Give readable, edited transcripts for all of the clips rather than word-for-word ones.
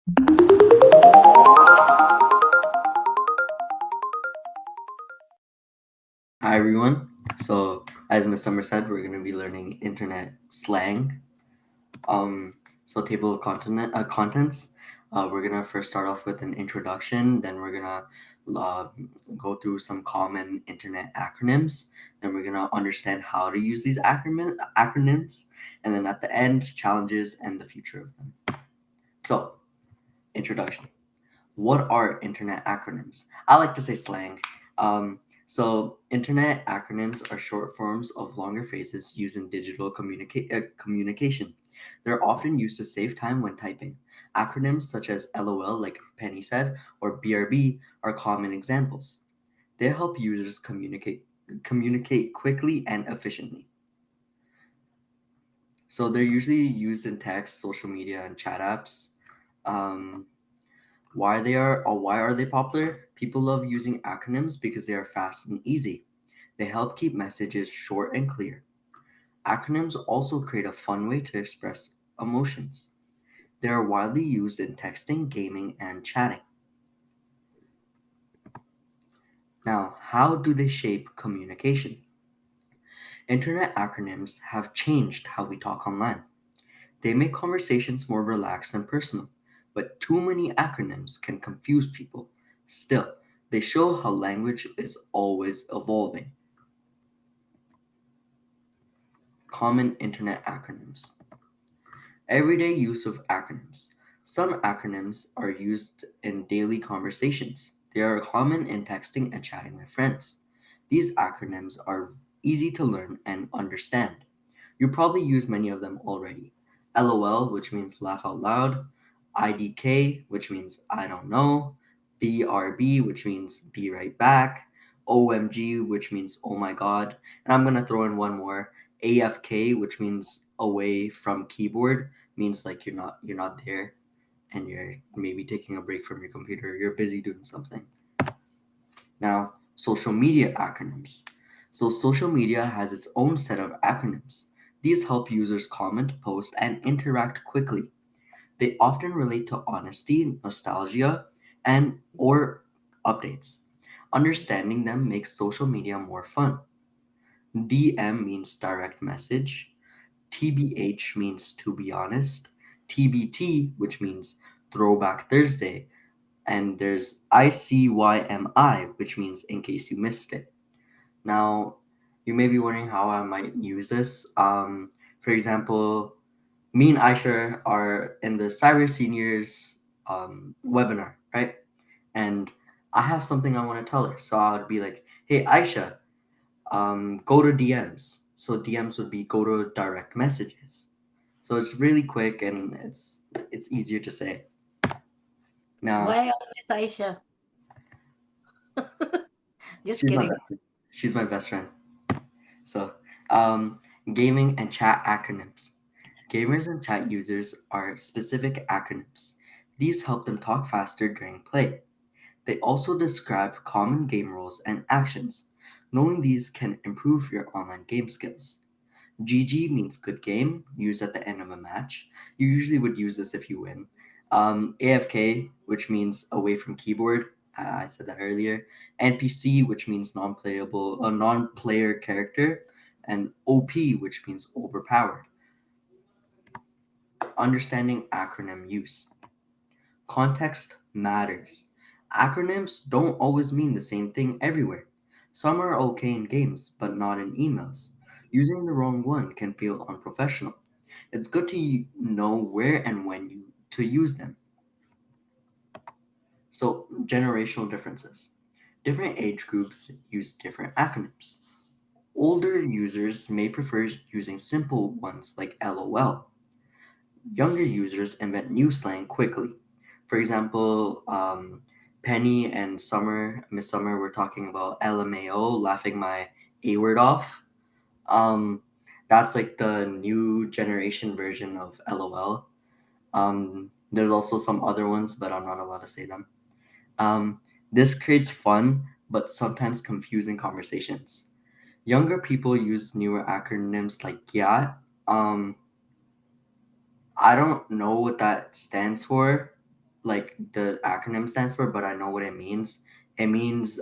Hi everyone. So as Miss Summer said, we're going to be learning internet slang. Um, so table of contents. We're gonna first start off with an introduction. Then we're gonna uh, go through some common internet acronyms. Then we're gonna understand how to use these acronyms, and then at the end, challenges and the future of them. So introduction. What are internet acronyms? I like to say slang. So, internet acronyms are short forms of longer phrases used in digital communication. They're often used to save time when typing. Acronyms such as LOL, like Penny said, or BRB are common examples. They help users communicate quickly and efficiently. So they're usually used in text, social media, and chat apps. Um, why are they popular? People love using acronyms because they are fast and easy. They help keep messages short and clear. Acronyms also create a fun way to express emotions. They are widely used in texting, gaming, and chatting. Now, how do they shape communication? Internet acronyms have changed how we talk online. They make conversations more relaxed and personal, but too many acronyms can confuse people. Still, they show how language is always evolving. Common internet acronyms. Everyday use of acronyms. Some acronyms are used in daily conversations. They are common in texting and chatting with friends. These acronyms are easy to learn and understand. You probably use many of them already. LOL, which means laugh out loud, IDK, which means I don't know, BRB, which means be right back, OMG, which means oh my god, and I'm gonna throw in one more, AFK, which means away from keyboard, means like you're not there and you're maybe taking a break from your computer, you're busy doing something. Now, social media acronyms. So, social media has its own set of acronyms. These help users comment, post, and interact quickly. They often relate to honesty, nostalgia, and or updates. Understanding them makes social media more fun. DM means direct message. TBH means to be honest. TBT, which means Throwback Thursday, and there's ICYMI, which means in case you missed it. Now, you may be wondering how I might use this. For example, me and Aisha are in the Cyber Seniors webinar, right? And I have something I want to tell her. So I would be like, hey, Aisha, go to DMs. So DMs would be go to direct messages. So it's really quick and it's easier to say. Now, Why always Aisha? Just she's my kidding. best friend. She's my best friend. So, um, gaming and chat acronyms. Gamers and chat users are specific acronyms. These help them talk faster during play. They also describe common game rules and actions. Knowing these can improve your online game skills. GG means good game, used at the end of a match. You usually would use this if you win. AFK, which means away from keyboard. I said that earlier. NPC, which means non-playable, a non-player character, and OP, which means overpowered. Understanding acronym use. Context matters. Acronyms don't always mean the same thing everywhere. Some are okay in games, but not in emails. Using the wrong one can feel unprofessional. It's good to know where and when to use them. So, generational differences. Different age groups use different acronyms. Older users may prefer using simple ones like LOL. Younger users invent new slang quickly. For example, Penny and Miss Summer were talking about LMAO, laughing my A word off. Um, that's like the new generation version of LOL. There's also some other ones, but I'm not allowed to say them. Um, this creates fun, but sometimes confusing conversations. Younger people use newer acronyms like GYAT. I don't know what that stands for. like the acronym stands for, but I know what it means. It means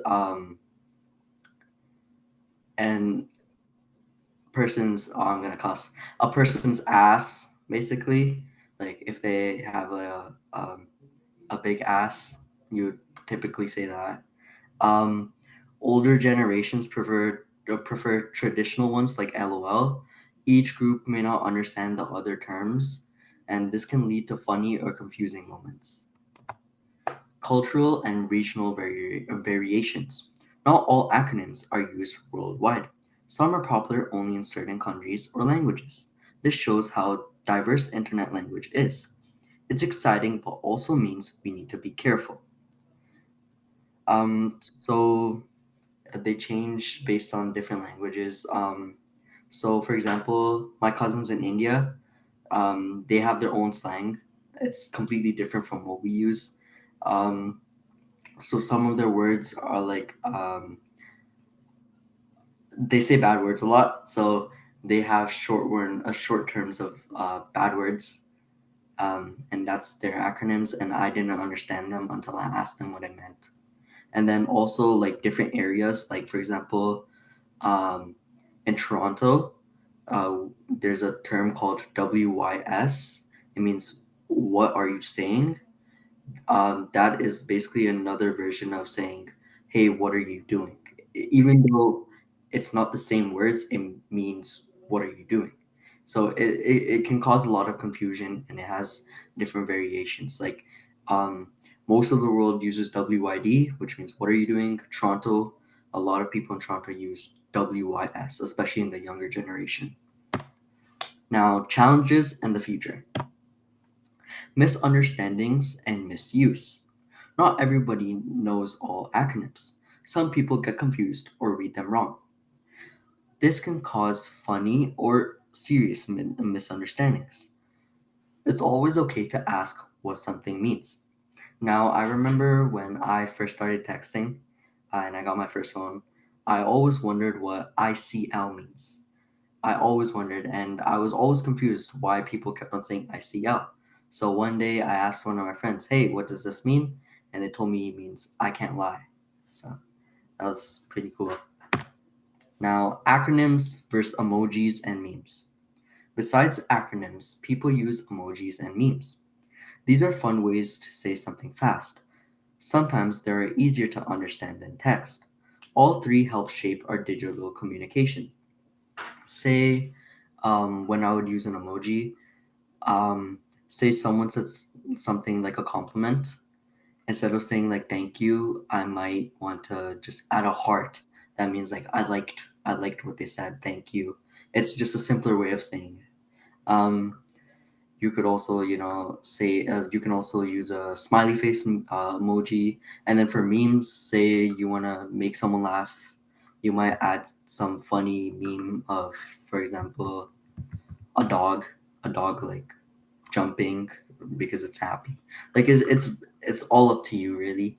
and person's oh, I'm gonna cuss a person's ass basically. Like if they have a big ass, you would typically say that. Um, Older generations prefer traditional ones like LOL. Each group may not understand the other terms, and this can lead to funny or confusing moments. Cultural and regional variations. Not all acronyms are used worldwide. Some are popular only in certain countries or languages. This shows how diverse internet language is. It's exciting, but also means we need to be careful. So they change based on different languages. So, for example, my cousins in India, they have their own slang. It's completely different from what we use. Um, so some of their words are like they say bad words a lot. So they have short terms of bad words, and that's their acronyms. And I didn't understand them until I asked them what it meant. And then also like different areas, like for example, um, in Toronto, there's a term called WYS. It means what are you saying? That is basically another version of saying, "Hey, what are you doing?" Even though it's not the same words, it means "What are you doing?" So it can cause a lot of confusion, and it has different variations. Like most of the world uses WYD, which means "What are you doing?" Toronto, a lot of people in Toronto use WYS, especially in the younger generation. Now, challenges and the future: misunderstandings and misuse. Not everybody knows all acronyms. Some people get confused or read them wrong. This can cause funny or serious misunderstandings. It's always okay to ask what something means. Now, I remember when I first started texting and I got my first phone, I always wondered what ICL means. I always wondered, and I was always confused why people kept on saying ICL. So one day I asked one of my friends, "Hey, what does this mean?" And they told me it means "I can't lie." So that was pretty cool. Now, acronyms versus emojis and memes. Besides acronyms, people use emojis and memes. These are fun ways to say something fast. Sometimes they are easier to understand than text. All three help shape our digital communication. Say, when I would use an emoji, say someone says something like a compliment, instead of saying like thank you, I might want to just add a heart. That means like I liked what they said, thank you. It's just a simpler way of saying it. You could also say you can also use a smiley face emoji. And then for memes, say you want to make someone laugh, you might add some funny meme of, for example, a dog, like jumping because it's happy. Like it's all up to you really,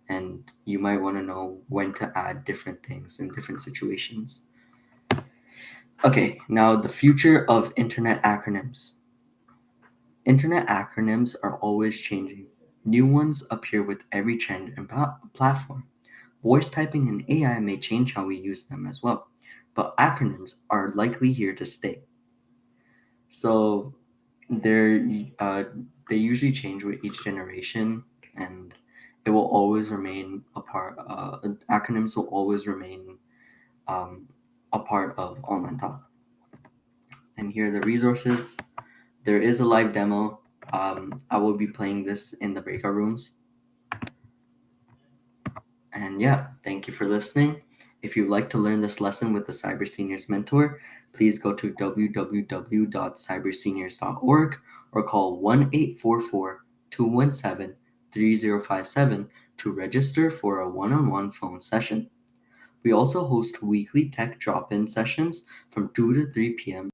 and you might want to know when to add different things in different situations. Okay, now the future of internet acronyms. Internet acronyms are always changing. New ones appear with every trend and platform. Voice typing and AI may change how we use them as well, but acronyms are likely here to stay. So they're uh, they usually change with each generation, and it will always remain a part. Acronyms will always remain um, a part of online talk. And here are the resources. There is a live demo. I will be playing this in the breakout rooms. And yeah, thank you for listening. If you'd like to learn this lesson with the Cyber Seniors Mentor, please go to www.cyberseniors.org or call 1-844-217-3057 to register for a one-on-one phone session. We also host weekly tech drop-in sessions from 2 to 3 p.m.